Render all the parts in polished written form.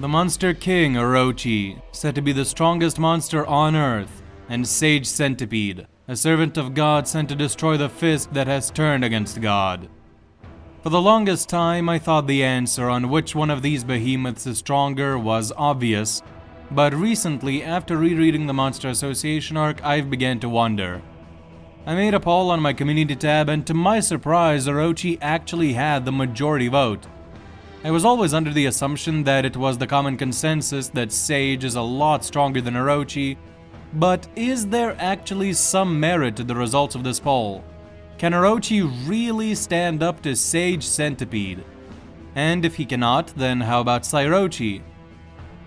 The monster king Orochi, said to be the strongest monster on Earth, and Sage Centipede, a servant of God sent to destroy the fist that has turned against God. For the longest time, I thought the answer on which one of these behemoths is stronger was obvious, but recently, after rereading the Monster Association arc, I've began to wonder. I made a poll on my community tab, and to my surprise, Orochi actually had the majority vote. I was always under the assumption that it was the common consensus that Sage is a lot stronger than Orochi, but is there actually some merit to the results of this poll? Can Orochi really stand up to Sage Centipede? And if he cannot, then how about Sairochi?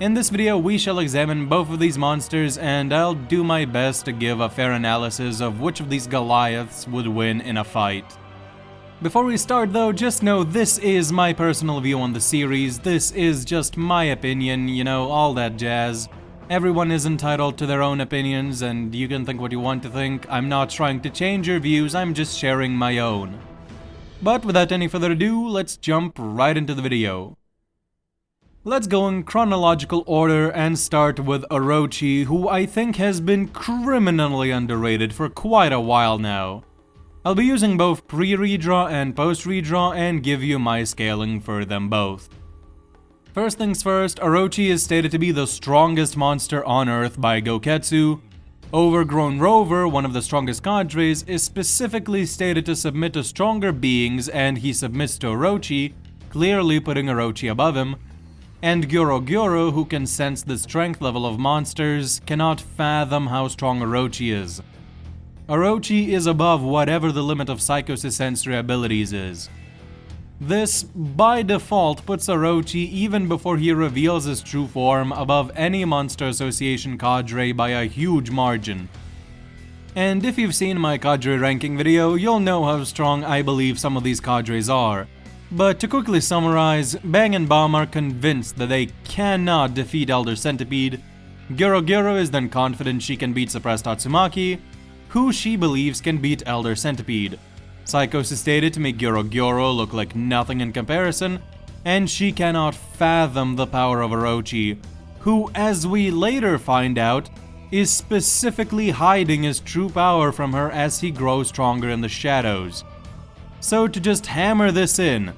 In this video, we shall examine both of these monsters, and I'll do my best to give a fair analysis of which of these Goliaths would win in a fight. Before we start though, just know this is my personal view on the series, this is just my opinion, you know, all that jazz. Everyone is entitled to their own opinions, and you can think what you want to think. I'm not trying to change your views, I'm just sharing my own. But without any further ado, let's jump right into the video. Let's go in chronological order and start with Orochi, who I think has been criminally underrated for quite a while now. I'll be using both pre-redraw and post-redraw and give you my scaling for them both. First things first, Orochi is stated to be the strongest monster on Earth by Goketsu. Overgrown Rover, one of the strongest Cadres, is specifically stated to submit to stronger beings, and he submits to Orochi, clearly putting Orochi above him. And Gyoro Gyoro, who can sense the strength level of monsters, cannot fathom how strong Orochi is. Orochi is above whatever the limit of Psykos' sensory abilities is. This, by default, puts Orochi, even before he reveals his true form, above any Monster Association cadre by a huge margin. And if you've seen my cadre ranking video, you'll know how strong I believe some of these cadres are. But to quickly summarize, Bang and Bomb are convinced that they cannot defeat Elder Centipede. Gyoro Gyoro is then confident she can beat Suppressed Tatsumaki, who she believes can beat Elder Centipede. Psykos is stated to make Gyoro Gyoro look like nothing in comparison, and she cannot fathom the power of Orochi, who, as we later find out, is specifically hiding his true power from her as he grows stronger in the shadows. So to just hammer this in,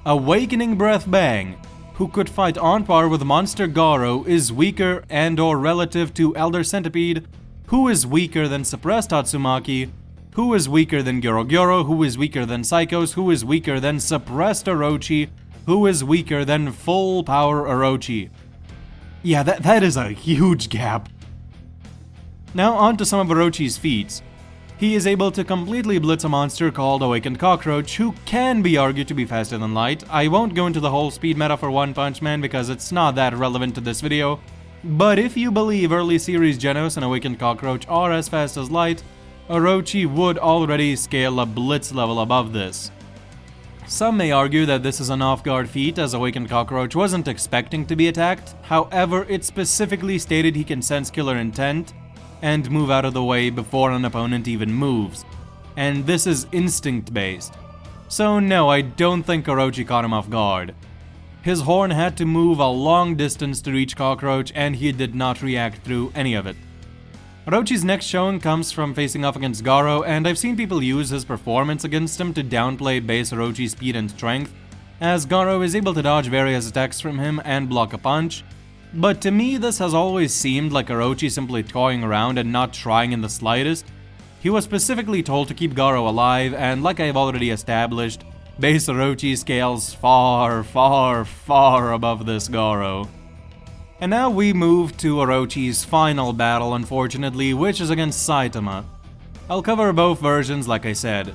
Awakening Breath Bang, who could fight on par with Monster Garo, is weaker and/or relative to Elder Centipede, who is weaker than Suppressed Tatsumaki, who is weaker than Gyoro Gyoro, who is weaker than Psykos, who is weaker than Suppressed Orochi, who is weaker than Full Power Orochi. Yeah, that is a huge gap. Now on to some of Orochi's feats. He is able to completely blitz a monster called Awakened Cockroach, who can be argued to be faster than light. I won't go into the whole speed meta for One Punch Man because it's not that relevant to this video. But if you believe early series Genos and Awakened Cockroach are as fast as light, Orochi would already scale a blitz level above this. Some may argue that this is an off-guard feat, as Awakened Cockroach wasn't expecting to be attacked. However, it specifically stated he can sense killer intent and move out of the way before an opponent even moves. And this is instinct-based. So no, I don't think Orochi caught him off guard. His horn had to move a long distance to reach Cockroach, and he did not react through any of it. Orochi's next showing comes from facing off against Garo, and I've seen people use his performance against him to downplay base Orochi's speed and strength, as Garo is able to dodge various attacks from him and block a punch. But to me, this has always seemed like Orochi simply toying around and not trying in the slightest. He was specifically told to keep Garo alive, and like I've already established, base Orochi scales far, far, far above this Garo. And now we move to Orochi's final battle, unfortunately, which is against Saitama. I'll cover both versions like I said.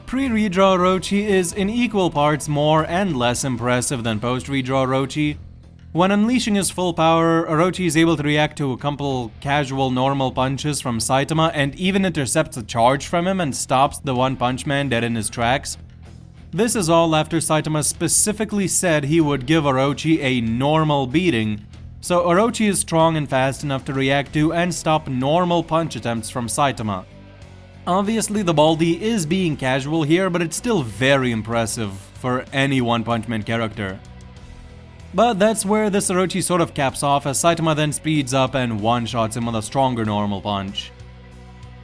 Pre-redraw Orochi is in equal parts more and less impressive than post-redraw Orochi. When unleashing his full power, Orochi is able to react to a couple casual normal punches from Saitama and even intercepts a charge from him and stops the One Punch Man dead in his tracks. This is all after Saitama specifically said he would give Orochi a normal beating, so Orochi is strong and fast enough to react to and stop normal punch attempts from Saitama. Obviously the Baldy is being casual here, but it's still very impressive for any One Punch Man character. But that's where this Orochi sort of caps off, as Saitama then speeds up and one-shots him with a stronger normal punch.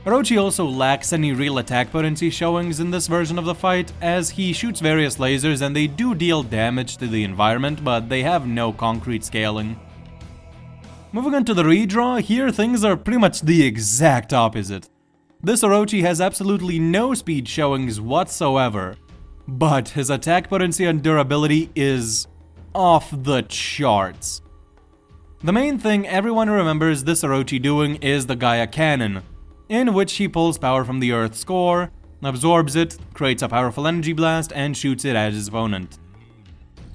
Orochi also lacks any real attack potency showings in this version of the fight, as he shoots various lasers and they do deal damage to the environment, but they have no concrete scaling. Moving on to the redraw, here things are pretty much the exact opposite. This Orochi has absolutely no speed showings whatsoever, but his attack potency and durability is off the charts. The main thing everyone remembers this Orochi doing is the Gaia Cannon, in which he pulls power from the Earth's core, absorbs it, creates a powerful energy blast, and shoots it at his opponent.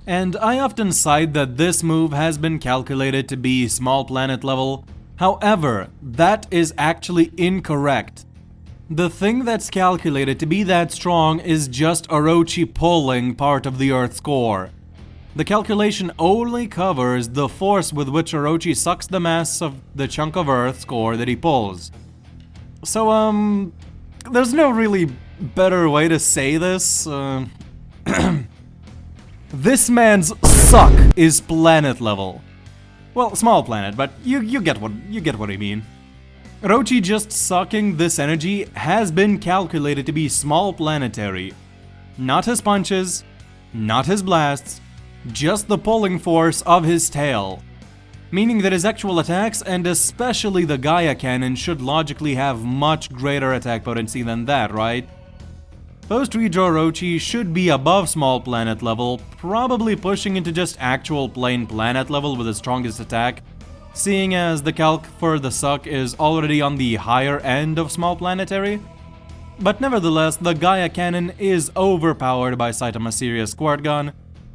And I often cite that this move has been calculated to be small planet level. However, that is actually incorrect. The thing that's calculated to be that strong is just Orochi pulling part of the Earth's core. The calculation only covers the force with which Orochi sucks the mass of the chunk of Earth's core that he pulls. So, there's no really better way to say this. This man's suck is planet level. Well, small planet, but you get what I mean. Orochi just sucking this energy has been calculated to be small planetary. Not his punches, not his blasts, just the pulling force of his tail. Meaning that his actual attacks, and especially the Gaia Cannon, should logically have much greater attack potency than that, right? Post-redraw Orochi should be above small planet level, probably pushing into just actual plain planet level with his strongest attack, seeing as the calc for the suck is already on the higher end of small planetary. But nevertheless, the Gaia Cannon is overpowered by Saitama's serious squirt gun,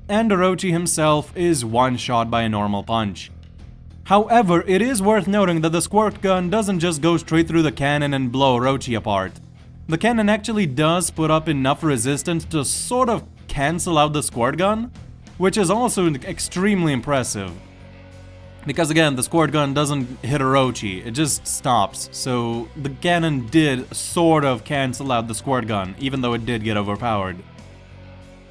and Orochi himself is one-shot by a normal punch. However, it is worth noting that the squirt gun doesn't just go straight through the cannon and blow Orochi apart. The cannon actually does put up enough resistance to sort of cancel out the squirt gun, which is also extremely impressive. Because again, the squirt gun doesn't hit Orochi, it just stops, so the cannon did sort of cancel out the squirt gun, even though it did get overpowered.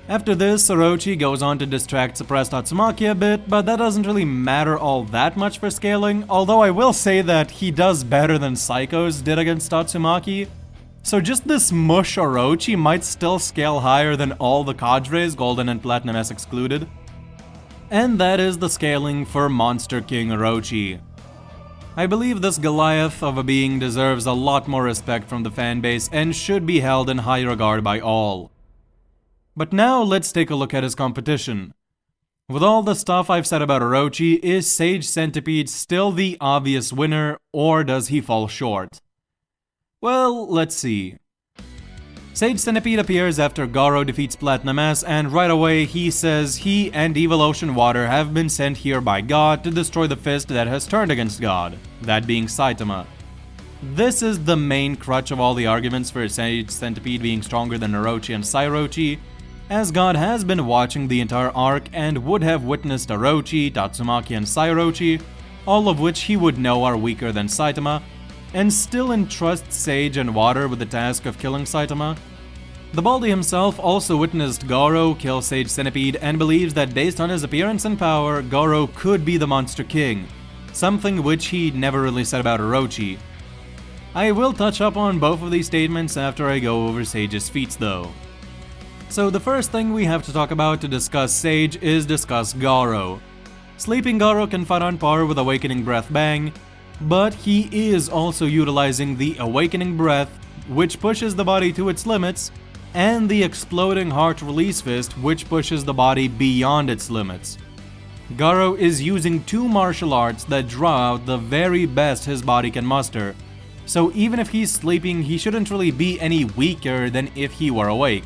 After this, Orochi goes on to distract suppressed Tatsumaki a bit, but that doesn't really matter all that much for scaling, although I will say that he does better than Psykos did against Tatsumaki. So just this mush Orochi might still scale higher than all the Cadres, Golden and Platinum S excluded. And that is the scaling for Monster King Orochi. I believe this Goliath of a being deserves a lot more respect from the fanbase and should be held in high regard by all. But now let's take a look at his competition. With all the stuff I've said about Orochi, is Sage Centipede still the obvious winner, or does he fall short? Well, let's see. Sage Centipede appears after Gyoro defeats Platinum S, and right away he says he and Evil Ocean Water have been sent here by God to destroy the fist that has turned against God, that being Saitama. This is the main crutch of all the arguments for Sage Centipede being stronger than Orochi and Sairochi, as God has been watching the entire arc and would have witnessed Orochi, Tatsumaki, and Sairochi, all of which he would know are weaker than Saitama, and still entrusts Sage and Water with the task of killing Saitama. The Baldy himself also witnessed Gyoro kill Sage Centipede and believes that based on his appearance and power, Gyoro could be the Monster King, something which he never really said about Orochi. I will touch up on both of these statements after I go over Sage's feats though. So the first thing we have to talk about to discuss Sage is discuss Gyoro. Sleeping Gyoro can fight on par with Awakening Breath Bang, but he is also utilizing the Awakening Breath, which pushes the body to its limits, and the Exploding Heart Release Fist, which pushes the body beyond its limits. Gyoro is using two martial arts that draw out the very best his body can muster, so even if he's sleeping, he shouldn't really be any weaker than if he were awake.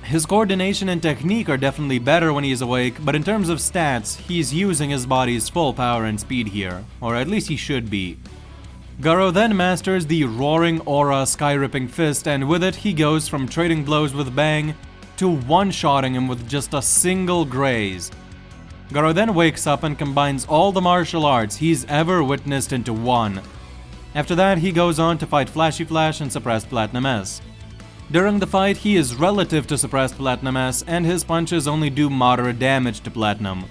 His coordination and technique are definitely better when he's awake, but in terms of stats, he's using his body's full power and speed here, or at least he should be. Gyoro then masters the Roaring Aura Sky-Ripping Fist, and with it he goes from trading blows with Bang to one-shotting him with just a single graze. Gyoro then wakes up and combines all the martial arts he's ever witnessed into one. After that, he goes on to fight Flashy Flash and Suppressed Platinum S. During the fight, he is relative to Suppressed Platinum S, and his punches only do moderate damage to Platinum.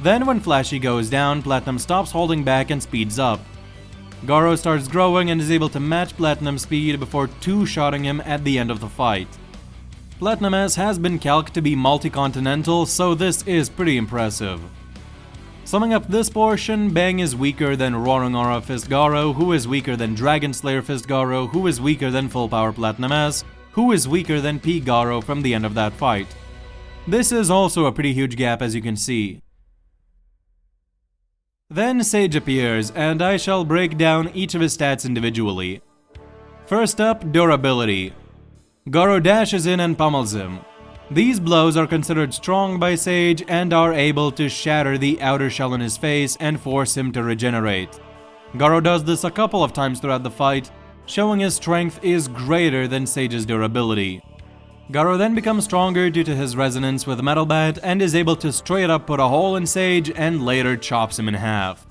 Then when Flashy goes down, Platinum stops holding back and speeds up. Gyoro starts growing and is able to match Platinum's speed before two-shotting him at the end of the fight. Platinum S has been calced to be multi-continental, so this is pretty impressive. Summing up this portion, Bang is weaker than Roaring Aura Fist Gyoro, who is weaker than Dragon Slayer Fist Gyoro, who is weaker than Full Power Platinum S, who is weaker than P Gyoro from the end of that fight. This is also a pretty huge gap, as you can see. Then Sage appears, and I shall break down each of his stats individually. First up, durability. Gyoro dashes in and pummels him. These blows are considered strong by Sage and are able to shatter the outer shell in his face and force him to regenerate. Gyoro does this a couple of times throughout the fight, showing his strength is greater than Sage's durability. Gyoro then becomes stronger due to his resonance with Metal Bat and is able to straight up put a hole in Sage and later chops him in half.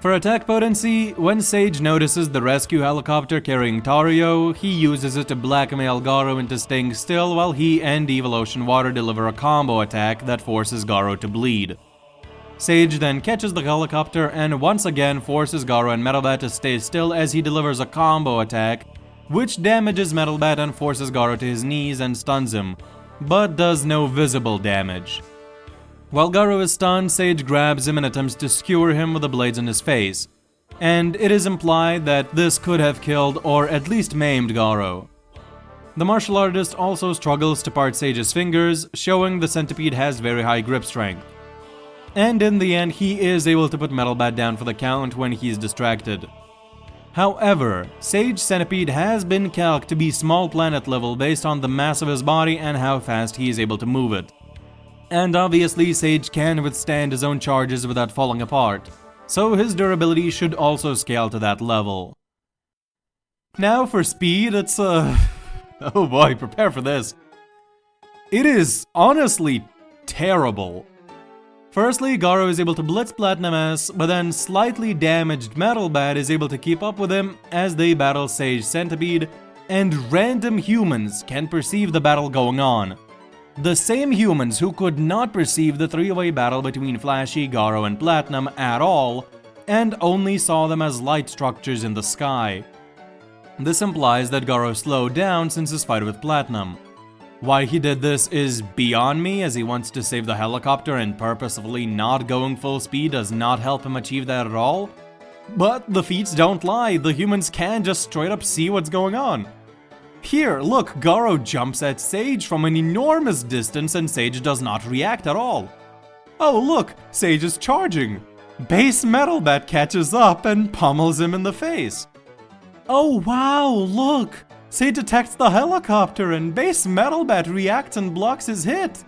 For attack potency, when Sage notices the rescue helicopter carrying Tario, he uses it to blackmail Gyoro into staying still while he and Evil Ocean Water deliver a combo attack that forces Gyoro to bleed. Sage then catches the helicopter and once again forces Gyoro and Metal Bat to stay still as he delivers a combo attack, which damages Metal Bat and forces Gyoro to his knees and stuns him, but does no visible damage. While Gyoro is stunned, Sage grabs him and attempts to skewer him with the blades in his face, and it is implied that this could have killed or at least maimed Gyoro. The martial artist also struggles to part Sage's fingers, showing the centipede has very high grip strength. And in the end, he is able to put Metal Bat down for the count when he's distracted. However, Sage Centipede has been calced to be small planet level based on the mass of his body and how fast he is able to move it. And obviously Sage can withstand his own charges without falling apart, so his durability should also scale to that level. Now for speed, it's oh boy, prepare for this. It is honestly terrible. Firstly, Gyoro is able to blitz Platinum S, but then slightly damaged Metal Bat is able to keep up with him as they battle Sage Centipede, and random humans can perceive the battle going on. The same humans who could not perceive the three-way battle between Flashy, Gyoro, and Platinum at all, and only saw them as light structures in the sky. This implies that Gyoro slowed down since his fight with Platinum. Why he did this is beyond me, as he wants to save the helicopter and purposefully not going full speed does not help him achieve that at all. But the feats don't lie, the humans can just straight up see what's going on. Here, look, Gyoro jumps at Sage from an enormous distance and Sage does not react at all. Oh look, Sage is charging. Base Metal Bat catches up and pummels him in the face. Oh wow, look! Sage attacks the helicopter and Base Metal Bat reacts and blocks his hit.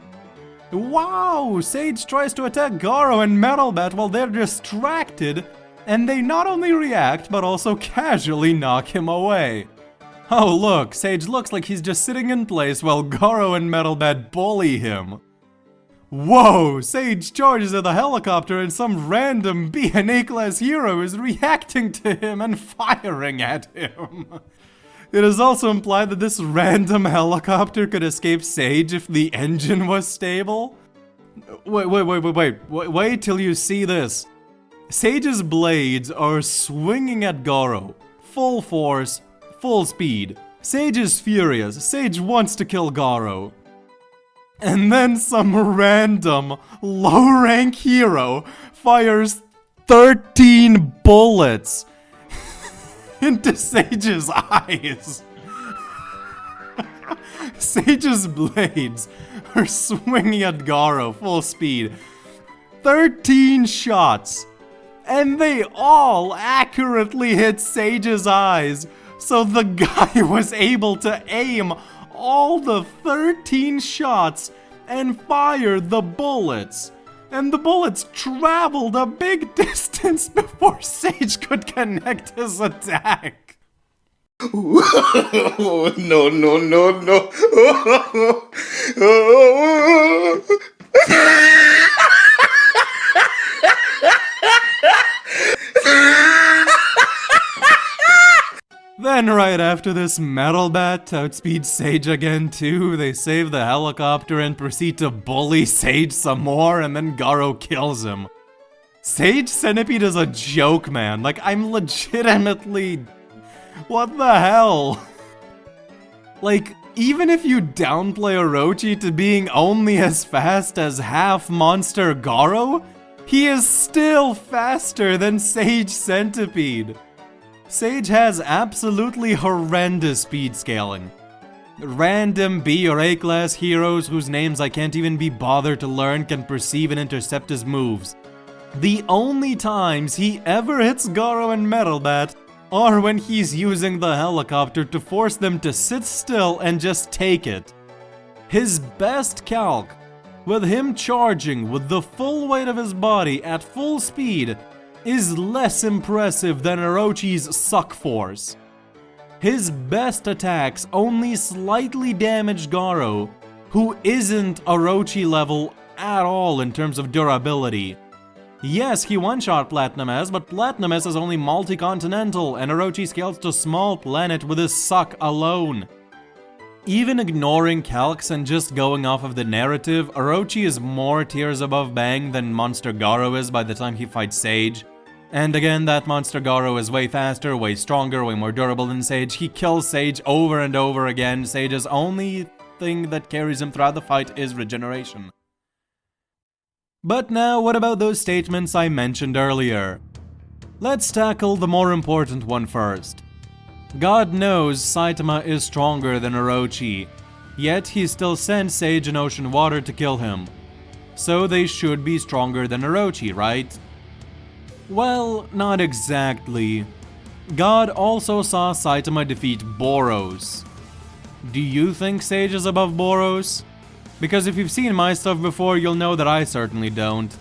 Wow, Sage tries to attack Gyoro and Metal Bat while they're distracted, and they not only react but also casually knock him away. Oh look, Sage looks like he's just sitting in place while Gyoro and Metal Bat bully him. Whoa, Sage charges at the helicopter and some random BNA class hero is reacting to him and firing at him. It is also implied that this random helicopter could escape Sage if the engine was stable. Wait till you see this. Sage's blades are swinging at Gyoro, full force, full speed. Sage is furious. Sage wants to kill Gyoro. And then some random low-rank hero fires 13 bullets into Sage's eyes. Sage's blades are swinging at Gyoro full speed. 13 shots. And they all accurately hit Sage's eyes. So the guy was able to aim all the 13 shots and fire the bullets. And the bullets traveled a big distance before Sage could connect his attack. No. Then right after this, Metal Bat outspeeds Sage again too. They save the helicopter and proceed to bully Sage some more, and then Gyoro kills him. Sage Centipede is a joke, man. Like, I'm legitimately... What the hell? Like, even if you downplay Orochi to being only as fast as half-monster Gyoro, he is still faster than Sage Centipede. Sage has absolutely horrendous speed scaling. Random B or A class heroes whose names I can't even be bothered to learn can perceive and intercept his moves. The only times he ever hits Gyoro and Metal Bat are when he's using the helicopter to force them to sit still and just take it. His best calc, with him charging with the full weight of his body at full speed, is less impressive than Orochi's suck force. His best attacks only slightly damaged Gyoro, who isn't Orochi level at all in terms of durability. Yes, he one-shot Platinum S, but Platinum S is only multi-continental, and Orochi scales to small planet with his suck alone. Even ignoring calcs and just going off of the narrative, Orochi is more tiers above Bang than Monster Gyoro is by the time he fights Sage. And again, that Monster Gyoro is way faster, way stronger, way more durable than Sage. He kills Sage over and over again. Sage's only thing that carries him throughout the fight is regeneration. But now, what about those statements I mentioned earlier? Let's tackle the more important one first. God knows Saitama is stronger than Orochi, yet he still sent Sage in ocean water to kill him. So they should be stronger than Orochi, right? Well, not exactly. God also saw Saitama defeat Boros. Do you think Sage is above Boros? Because if you've seen my stuff before, you'll know that I certainly don't.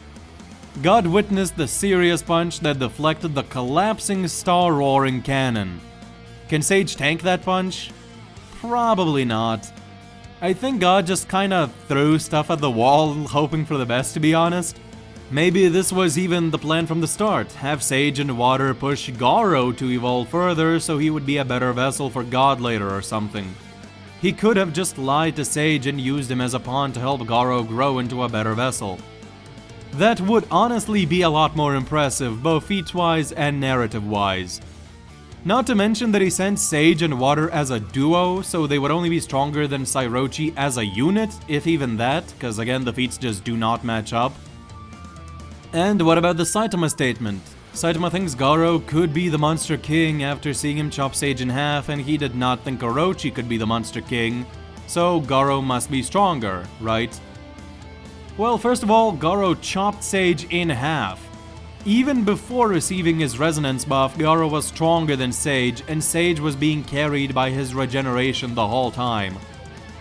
God witnessed the serious punch that deflected the collapsing star roaring cannon. Can Sage tank that punch? Probably not. I think God just kinda threw stuff at the wall, hoping for the best, to be honest. Maybe this was even the plan from the start, have Sage and Water push Gyoro to evolve further so he would be a better vessel for God later or something. He could have just lied to Sage and used him as a pawn to help Gyoro grow into a better vessel. That would honestly be a lot more impressive, both feat-wise and narrative-wise. Not to mention that he sent Sage and Water as a duo, so they would only be stronger than Sairochi as a unit, if even that, because again the feats just do not match up. And what about the Saitama statement? Saitama thinks Gyoro could be the Monster King after seeing him chop Sage in half, and he did not think Orochi could be the Monster King, so Gyoro must be stronger, right? Well, first of all, Gyoro chopped Sage in half. Even before receiving his resonance buff, Gyoro was stronger than Sage, and Sage was being carried by his regeneration the whole time.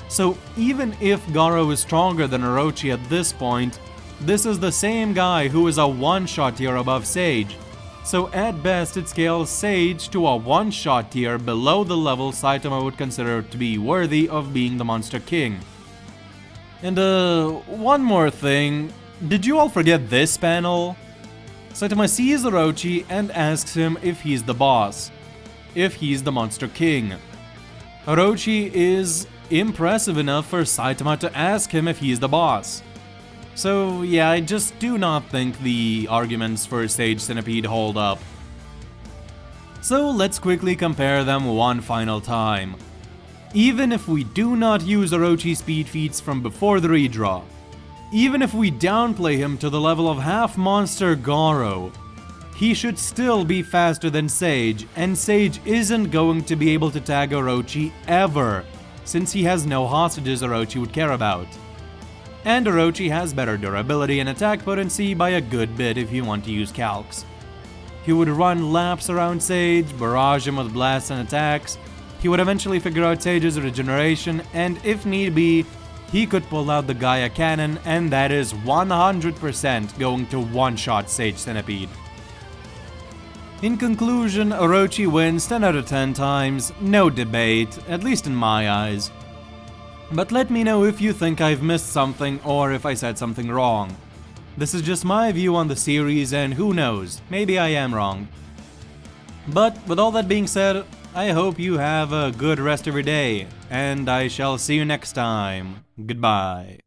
So even if Gyoro is stronger than Orochi at this point, this is the same guy who is a one-shot tier above Sage. So at best it scales Sage to a one-shot tier below the level Saitama would consider to be worthy of being the Monster King. And one more thing, did you all forget this panel? Saitama sees Orochi and asks him if he's the boss, if he's the Monster King. Orochi is impressive enough for Saitama to ask him if he's the boss. So yeah, I just do not think the arguments for Sage Centipede hold up. So let's quickly compare them one final time. Even if we do not use Orochi's speed feats from before the redraw, even if we downplay him to the level of half-monster Gyoro, he should still be faster than Sage, and Sage isn't going to be able to tag Orochi ever, since he has no hostages Orochi would care about. And Orochi has better durability and attack potency by a good bit if you want to use calcs. He would run laps around Sage, barrage him with blasts and attacks, he would eventually figure out Sage's regeneration, and if need be, he could pull out the Gaia Cannon, and that is 100% going to one-shot Sage Centipede. In conclusion, Orochi wins 10 out of 10 times, no debate, at least in my eyes. But let me know if you think I've missed something or if I said something wrong. This is just my view on the series, and who knows, maybe I am wrong. But with all that being said, I hope you have a good rest of your day, and I shall see you next time. Goodbye.